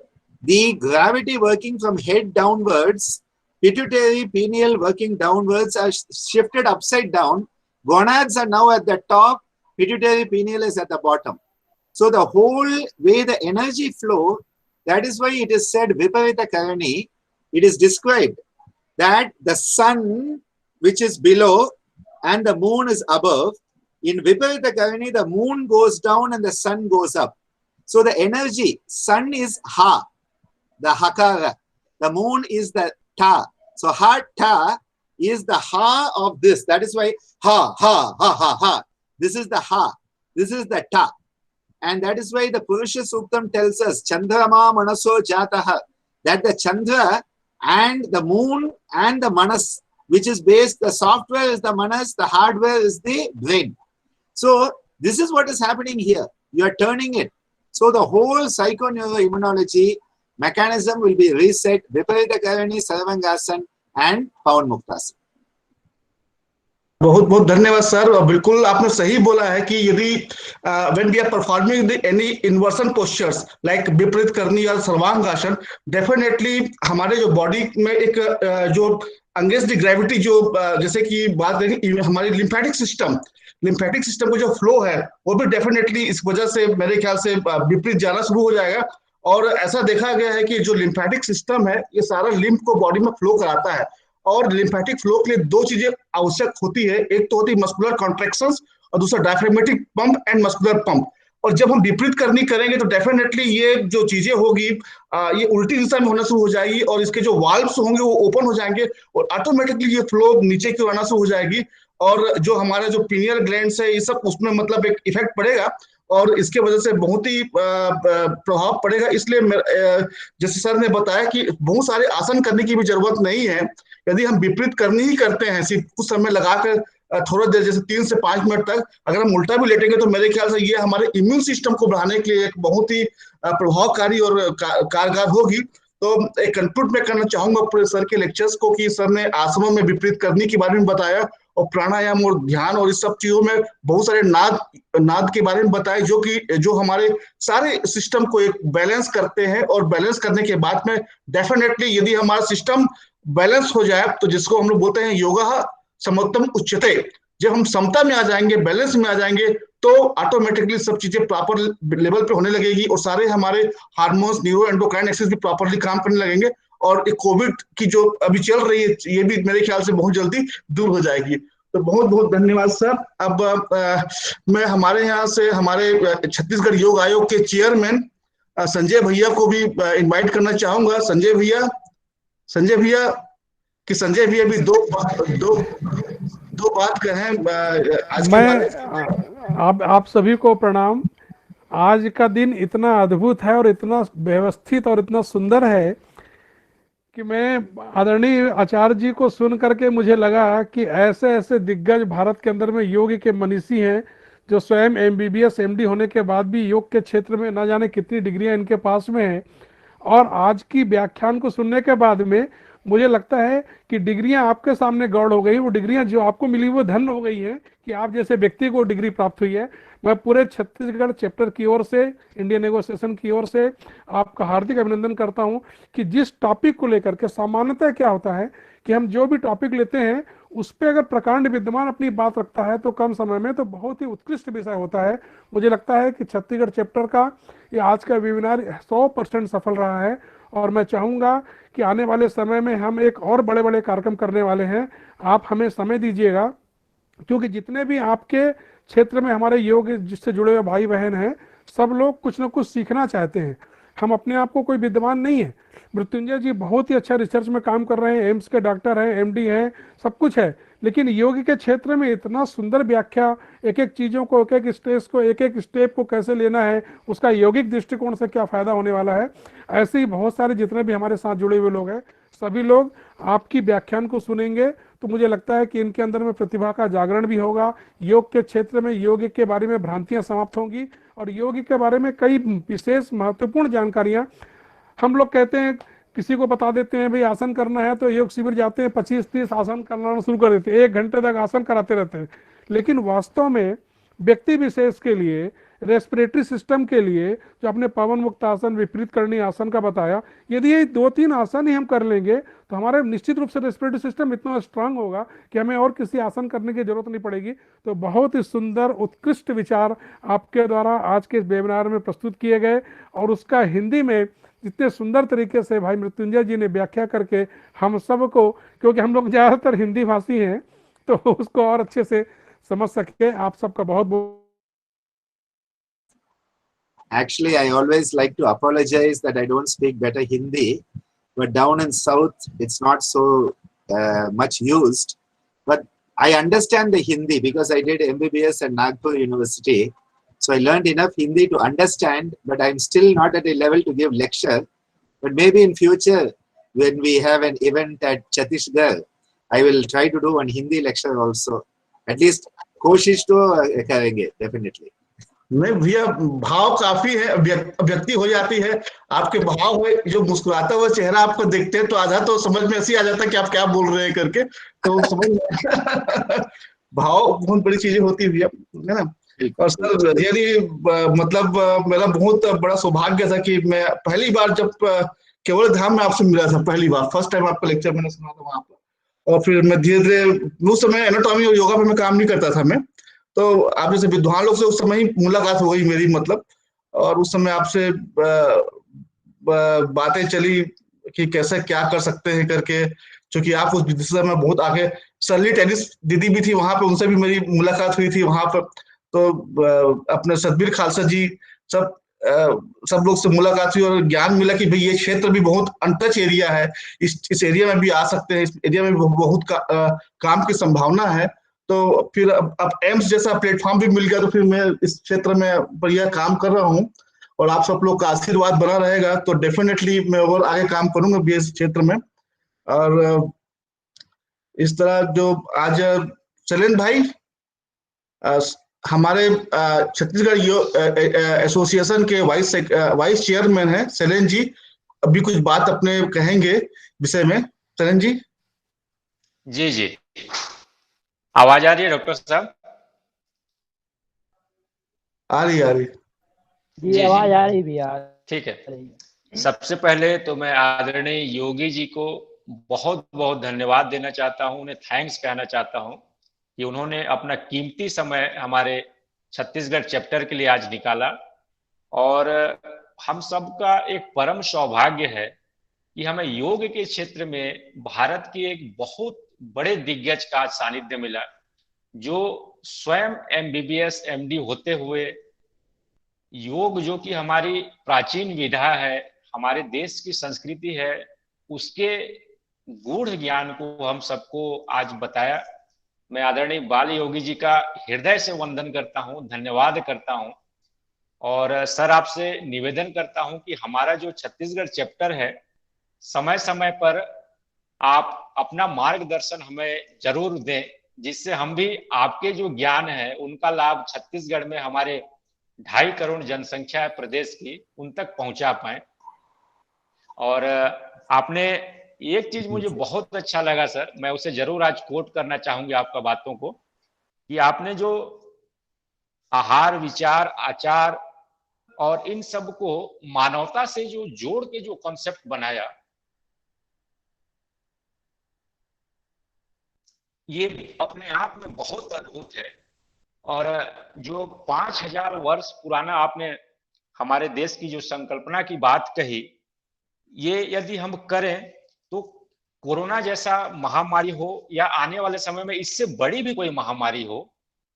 the gravity working from head downwards, pituitary, pineal working downwards are shifted upside down. Gonads are now at the top, pituitary, pineal is at the bottom. So the whole way the energy flow, that is why it is said Viparita Karani. It is described that the sun, which is below, and the moon is above. In Viparita Karani, the moon goes down and the sun goes up. So the energy, sun is Ha, the Hakara. The moon is the Ta. So Ha Ta is the Ha of this. That is why Ha, Ha, Ha, Ha, Ha. This is the Ha. This is the Ta. And that is why the Purusha Suktam tells us, Chandrama Manaso Jataha, that the Chandra and the moon and the Manas, which is based, the software is the Manas, the hardware is the brain. So this is what is happening here. You are turning it. So the whole psychoneuroimmunology mechanism will be reset, Viparita Karani, Sarvangasana and Pavan Muktasan. बहुत बहुत धन्यवाद sir. और बिल्कुल आपने सही बोला है कि यदि when we are performing any inversion postures like विपरीत करनी या सर्वांगासन, डेफिनेटली हमारे जो बॉडी में एक जो अगेंस्ट द ग्रेविटी जो जैसे कि बात करें हमारी लिम्फेटिक सिस्टम को जो फ्लो है वो भी डेफिनेटली इस वजह से मेरे ख्याल से विपरीत जाना शुरू हो जाएगा। और ऐसा देखा गया है कि जो लिम्फेटिक सिस्टम है ये सारा लिम्फ को बॉडी में फ्लो कराता है। और लिम्फेटिक फ्लो के लिए दो चीजें आवश्यक होती है, एक तो होती है मस्कुलर कॉन्ट्रैक्शंस और दूसरा diaphragmatic pump and muscular pump. और जब हम विपरीत करनी करेंगे तो डेफिनेटली ये जो चीजें होगी ये उल्टी दिशा में होना शुरू हो जाएगी और इसके जो वाल्व्स होंगे वो ओपन हो जाएंगे और ऑटोमेटिकली ये फ्लो नीचे की ओर आना शुरू हो जाएगी। और जो हमारा जो पीनियल ग्लैंड्स है ये सब उसमें मतलब एक इफेक्ट पड़ेगा और इसके वजह से बहुत ही प्रभाव पड़ेगा। इसलिए जैसे सर ने बताया कि बहुत सारे आसन करने की भी जरूरत नहीं है। यदि हम विपरीत करनी ही करते हैं, सिर्फ कुछ समय लगाकर थोड़ा देर जैसे 3 से 5 मिनट तक अगर हम उल्टा भी लेटेंगे तो मेरे ख्याल से ये हमारे इम्यून सिस्टम को बढ़ाने के लिए एक बहुत ही प्रभावकारी और कारगर होगी। तो एक कंक्लूड में करना चाहूंगा पूरे सर के लेक्चर्स को कि सर ने आसनों में विपरीत करने के बारे में बताया और प्राणायाम और ध्यान और इस सब चीजों में बहुत सारे नाद के बारे में बताए जो हमारे सारे सिस्टम को एक बैलेंस करते हैं। और बैलेंस करने के बाद में डेफिनेटली यदि हमारा सिस्टम बैलेंस हो जाए तो जिसको हम लोग बोलते हैं योगा समत्वम उच्यते, जब हम समता में आ जाएंगे, बैलेंस में आ जाएंगे तो ऑटोमेटिकली सब चीजें प्रॉपर लेवल पे होने लगेगी और सारे हमारे हार्मोन्स न्यूरो एंडोक्राइन एक्सिस भी प्रॉपरली काम करने लगेंगे और एक कोविड की जो अभी चल रही है ये भी मेरे ख्याल से बहुत जल्दी दूर हो जाएगी। तो बहुत बहुत धन्यवाद सर। अब मैं हमारे यहाँ से हमारे छत्तीसगढ़ योग आयोग के चेयरमैन संजय भैया को भी इनवाइट करना चाहूंगा। संजय भैया कि संजय भैया भी दो बात कहें आज मैं आप सभी को प्रणाम। आज का दिन इतना अद्भुत है और इतना व्यवस्थित और इतना सुंदर है कि मैं आदरणीय आचार्य जी को सुन करके मुझे लगा कि ऐसे ऐसे दिग्गज भारत के अंदर में योग के मनीषी हैं जो स्वयं MBBS MD होने के बाद भी योग के क्षेत्र में ना जाने कितनी डिग्रियां इनके पास में हैं। और आज की व्याख्यान को सुनने के बाद में मुझे लगता है कि डिग्रियां आपके सामने गौड़ हो गई। वो डिग्रियां जो आपको मिली वो धन हो गई है कि आप जैसे व्यक्ति को डिग्री प्राप्त हुई है। मैं पूरे छत्तीसगढ़ चैप्टर की ओर से, इंडियन एसोसिएशन की ओर से आपका हार्दिक अभिनंदन करता हूं कि जिस टॉपिक को लेकर के सामान्यतः क्या होता है कि हम जो भी टॉपिक लेते हैं उस पर अगर प्रकांड विद्यमान अपनी बात रखता है तो कम समय में तो बहुत ही उत्कृष्ट विषय होता है। मुझे लगता है कि छत्तीसगढ़ चैप्टर का ये आज का वेबिनार 100% सफल रहा है और मैं चाहूँगा कि आने वाले समय में हम एक और बड़े बड़े कार्यक्रम करने वाले हैं। आप हमें समय दीजिएगा क्योंकि जितने भी आपके क्षेत्र में हमारे योग जिससे जुड़े हुए भाई बहन हैं सब लोग कुछ ना कुछ सीखना चाहते हैं। हम अपने आप को कोई विद्वान नहीं है। मृत्युंजय जी बहुत ही अच्छा रिसर्च में काम कर रहे हैं, एम्स के डॉक्टर हैं, MD हैं, सब कुछ है, लेकिन योग के क्षेत्र में इतना सुंदर व्याख्या, एक एक चीजों को, एक एक स्टेज को, एक एक स्टेप को कैसे लेना है, उसका यौगिक दृष्टिकोण से क्या फायदा होने वाला है। ऐसे ही बहुत सारे जितने भी हमारे साथ जुड़े हुए लोग हैं, सभी लोग आपकी व्याख्यान को सुनेंगे तो मुझे लगता है कि इनके अंदर में प्रतिभा का जागरण भी होगा। योग के क्षेत्र में योग के बारे में भ्रांतियां समाप्त होंगी और योग के बारे में कई विशेष महत्वपूर्ण जानकारियां हम लोग कहते हैं, किसी को बता देते हैं भाई आसन करना है तो योग शिविर जाते हैं, 25-30 आसन करना शुरू कर देते हैं, 1 घंटे तक आसन कराते रहते हैं। लेकिन वास्तव में व्यक्ति विशेष के लिए, रेस्पिरेटरी सिस्टम के लिए, जो आपने पवन मुक्त आसन, विपरीत करणी आसन का बताया, यदि ये 2-3 आसन ही हम कर लेंगे तो हमारे निश्चित रूप से रेस्पिरेटरी सिस्टम इतना स्ट्रांग होगा कि हमें और किसी आसन करने की जरूरत नहीं पड़ेगी। तो बहुत ही सुंदर उत्कृष्ट विचार आपके द्वारा आज के इस वेबिनार में प्रस्तुत किए गए, और उसका हिंदी में जितने सुंदर तरीके से भाई मृत्युंजय जी ने व्याख्या करके हम सबको, क्योंकि हम लोग ज्यादातर हिंदी भाषी हैं, तो उसको और अच्छे से समझ सके। आप सबका बहुत बहुत Actually, I always like to apologize that I don't speak better Hindi, but down in South, it's not so much used. But I understand the Hindi because I did MBBS at Nagpur University. So I learned enough Hindi to understand, but I'm still not at a level to give lecture. But maybe in future, when we have an event at Chhattisgarh, I will try to do one Hindi lecture also. At least कोशिश तो करेंगे definitely. नहीं भैया, भाव काफी है, अभिव्यक्ति हो जाती है आपके भाव में, जो मुस्कुराता हुआ चेहरा आपको देखते हैं तो आधा तो समझ में ऐसे ही आ जाता है कि आप क्या बोल रहे हैं करके, तो समझ भाव बहुत बड़ी चीजें होती है भैया, है ना। और सर रियली मतलब मेरा बहुत बड़ा सौभाग्य था कि मैं पहली बार जब केवल धाम में आपसे मिला था, पहली बार, फर्स्ट टाइम आपका लेक्चर मैंने सुना था वहां पर। और फिर मैं धीरे धीरे, उस समय एनाटॉमी और योगा पे मैं काम नहीं करता था मैं, तो आप जैसे विद्वान लोग से उस समय ही मुलाकात हो गई मेरी, मतलब, और उस समय आपसे बातें चली कि कैसे क्या कर सकते हैं करके, क्योंकि आप उस दिशा में बहुत आगे। सरली टेनिस दीदी भी थी वहां पे, उनसे भी मेरी मुलाकात हुई थी वहां पर, तो अपने सतबीर खालसा जी, सब लोग से मुलाकात हुई और ज्ञान मिला कि भाई ये क्षेत्र भी बहुत अनटच एरिया है, इस एरिया में भी आ सकते हैं, इस एरिया में भी बहुत काम की संभावना है। तो फिर अब एम्स जैसा प्लेटफॉर्म भी मिल गया, तो फिर मैं इस क्षेत्र में बढ़िया काम कर रहा हूँ, और आप सब लोग का आशीर्वाद बना रहेगा तो डेफिनेटली मैं और आगे काम करूंगा भी इस क्षेत्र में। और इस तरह जो आज शैलेंद्र भाई हमारे छत्तीसगढ़ एसोसिएशन के वाइस चेयरमैन हैं, शैलेंद्र जी अभी कुछ बात अपने कहेंगे विषय में। शैलेंद्र जी। जी जी, आवाज आ रही है डॉक्टर साहब? आ रही जी, आवाज आ रही भैया। ठीक है। सबसे पहले तो मैं आदरणीय योगी जी को बहुत बहुत धन्यवाद देना चाहता हूं, उन्हें थैंक्स कहना चाहता हूं कि उन्होंने अपना कीमती समय हमारे छत्तीसगढ़ चैप्टर के लिए आज निकाला। और हम सबका एक परम सौभाग्य है कि हमें योग के क्षेत्र में भारत की एक बहुत बड़े दिग्गज का सानिध्य मिला, जो स्वयं MBBS MD होते हुए योग, जो कि हमारी प्राचीन विधा है, हमारे देश की संस्कृति है, उसके गूढ़ ज्ञान को हम सबको आज बताया। मैं आदरणीय बाल योगी जी का हृदय से वंदन करता हूं, धन्यवाद करता हूं। और सर आपसे निवेदन करता हूं कि हमारा जो छत्तीसगढ़ चैप्टर है, समय समय पर आप अपना मार्गदर्शन हमें जरूर दें, जिससे हम भी आपके जो ज्ञान है उनका लाभ छत्तीसगढ़ में हमारे 2.5 करोड़ जनसंख्या है प्रदेश की, उन तक पहुंचा पाए। और आपने एक चीज मुझे बहुत अच्छा लगा सर, मैं उसे जरूर आज कोट करना चाहूंगी आपका बातों को, कि आपने जो आहार, विचार, आचार और इन सब को मानवता से जो जोड़ के जो कॉन्सेप्ट बनाया, ये अपने आप में बहुत अद्भुत है। और जो 5000 वर्ष पुराना आपने हमारे देश की जो संकल्पना की बात कही, ये यदि हम करें तो कोरोना जैसा महामारी हो या आने वाले समय में इससे बड़ी भी कोई महामारी हो,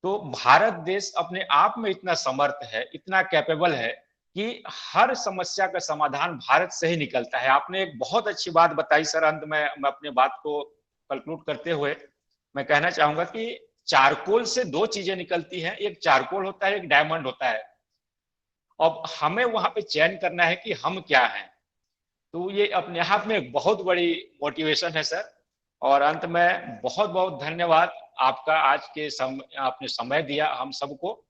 तो भारत देश अपने आप में इतना समर्थ है, इतना कैपेबल है कि हर समस्या का समाधान भारत से ही निकलता है। आपने एक बहुत अच्छी बात बताई सर, अंत में मैं अपने बात को कंक्लूड करते हुए मैं कहना चाहूंगा कि चारकोल से दो चीजें निकलती हैं, एक चारकोल होता है, एक डायमंड होता है। अब हमें वहां पे चयन करना है कि हम क्या हैं। तो ये अपने आप में एक बहुत बड़ी मोटिवेशन है सर। और अंत में बहुत बहुत धन्यवाद आपका, आज के आपने समय दिया हम सबको।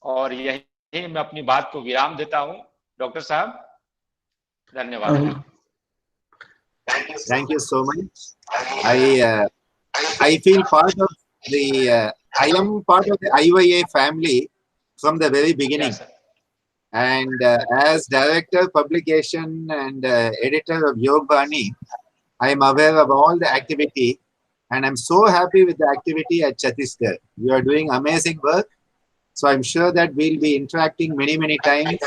और यही मैं अपनी बात को विराम देता हूं। डॉक्टर साहब धन्यवाद। Thank you so much. I feel part of the I am part of the IYA family from the very beginning. Yes, And as director, publication, and editor of Yog Bani, I am aware of all the activity, and I'm so happy with the activity at Chhattisgarh. You are doing amazing work, so I'm sure that we'll be interacting many times.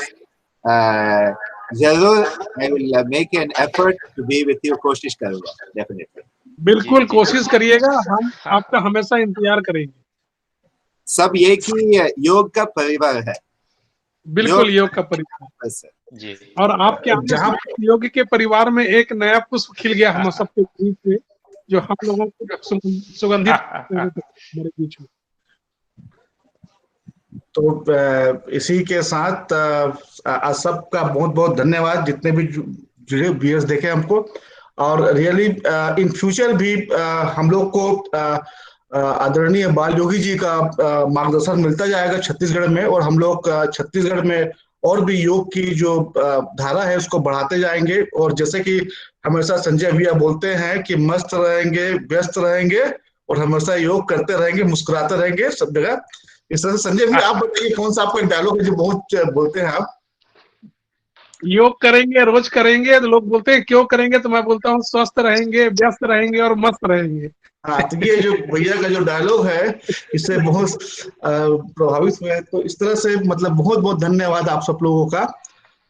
जरूर I will make an effort to be with you. कोशिश करूंगा definitely. बिल्कुल कोशिश करिएगा, हम आपका हमेशा इंतजार करेंगे। सब ये कि योग का परिवार है। बिल्कुल योग का परिवार जी। और आपके आने से योग के परिवार में एक नया पुष्प खिल गया हम सबके बीच में, जो हम लोगों को सुगंधित हमारे बीच में। तो इसी के साथ सबका बहुत बहुत धन्यवाद, जितने भी जुड़े व्यूअर्स देखे हमको। और रियली इन फ्यूचर भी हम लोग को आदरणीय बाल योगी जी का मार्गदर्शन मिलता जाएगा छत्तीसगढ़ में, और हम लोग छत्तीसगढ़ में और भी योग की जो धारा है उसको बढ़ाते जाएंगे। और जैसे कि हमेशा संजय भैया बोलते हैं कि मस्त रहेंगे, व्यस्त रहेंगे और हमेशा योग करते रहेंगे, मुस्कुराते रहेंगे सब जगह। इस तरह से संजय भैया आप बताइए कौन सा आपका डायलॉग है जो बहुत बोलते हैं आप? योग करेंगे, रोज करेंगे, तो लोग बोलते हैं क्यों करेंगे, तो मैं बोलता हूँ स्वस्थ रहेंगे, व्यस्त रहेंगे और मस्त रहेंगे। हाँ, तो ये जो भैया का जो डायलॉग है इससे बहुत प्रभावित हुए। तो इस तरह से मतलब बहुत बहुत धन्यवाद आप सब लोगों का,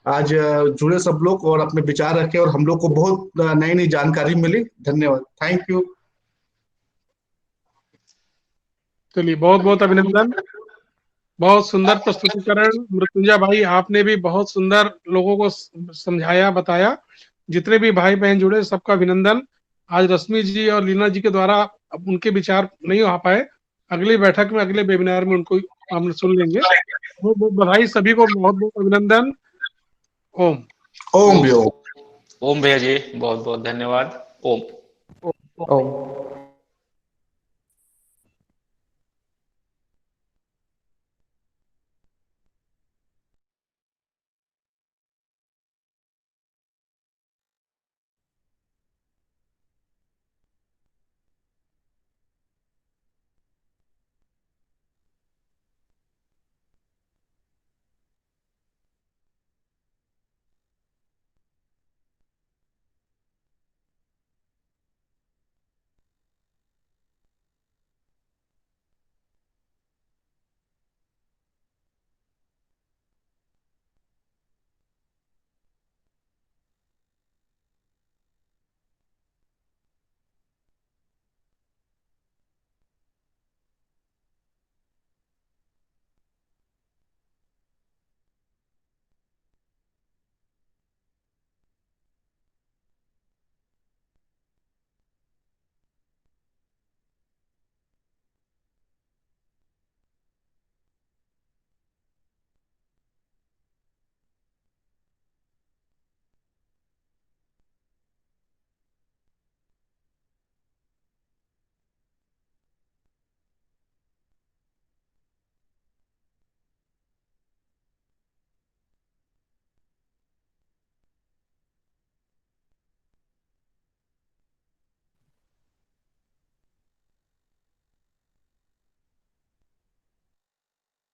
आज जुड़े सब लोग और अपने विचार रखे, और हम लोग को बहुत नई नई जानकारी मिली। धन्यवाद, थैंक यू। चलिए बहुत बहुत अभिनंदन, बहुत सुंदर प्रस्तुतिकरण मृत्युंजय भाई, आपने भी बहुत सुंदर लोगों को समझाया, बताया। जितने भी भाई बहन जुड़े सबका अभिनंदन। आज रश्मि जी और लीना जी के द्वारा अब उनके विचार नहीं हो पाए, अगली बैठक में, अगले वेबिनार में उनको हम सुन लेंगे। बहुत बहुत बधाई सभी को, बहुत बहुत अभिनंदन। ओम ओम ओम भैया जी बहुत बहुत धन्यवाद। ओम।